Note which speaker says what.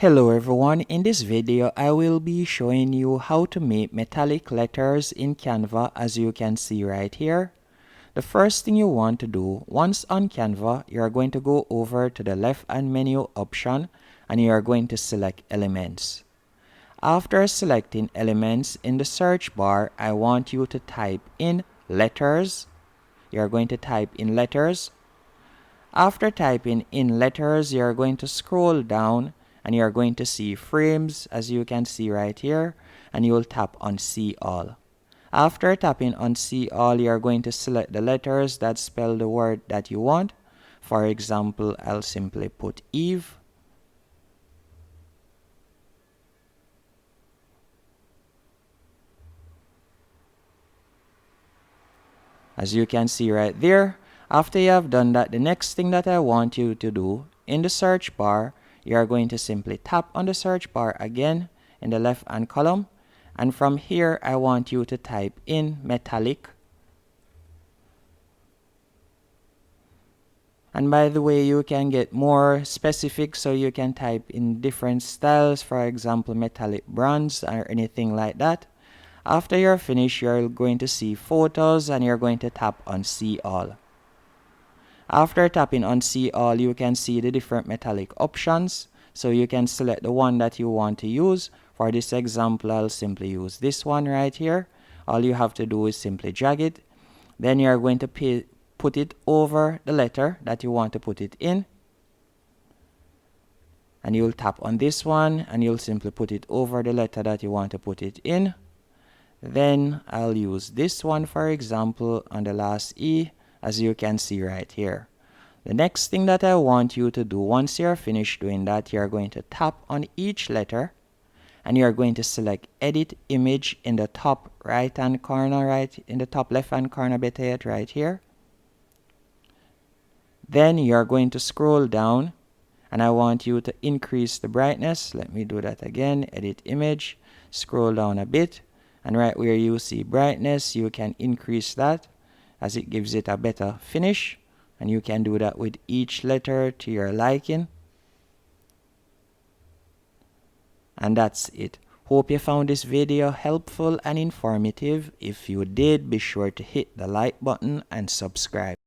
Speaker 1: Hello everyone, in this video I will be showing you how to make metallic letters in Canva, as you can see right here. The first thing you want to do, once on Canva, you are going to go over to the left hand menu option and you are going to select elements. After selecting elements, in the search bar I want you to type in letters. You are going to type in letters. After typing in letters, you are going to scroll down and you are going to see frames, as you can see right here, and you will tap on see all. After tapping on see all, you are going to select the letters that spell the word that you want. For example, I'll simply put Eve. As you can see right there, after you have done that, the next thing that I want you to do, in the search bar, you are going to simply tap on the search bar again in the left hand column, and from here I want you to type in metallic. And by the way, you can get more specific, so you can type in different styles, for example metallic bronze or anything like that. After you're finished, you're going to see photos and you're going to tap on see all. After tapping on see all, you can see the different metallic options, so you can select the one that you want to use. For this example, I'll simply use this one right here. All you have to do is simply drag it. Then you're going to put it over the letter that you want to put it in. And you'll tap on this one and you'll simply put it over the letter that you want to put it in. Then I'll use this one, for example, on the last E, as you can see right here. The next thing that I want you to do, once you're finished doing that, you're going to tap on each letter and you're going to select edit image in the top right hand corner, right in the top left hand corner, better yet, right here. Then you're going to scroll down and I want you to increase the brightness. Let me do that again. Edit image, scroll down a bit, and right where you see brightness, you can increase that as it gives it a better finish, and you can do that with each letter to your liking. And that's it. Hope you found this video helpful and informative. If you did, be sure to hit the like button and subscribe.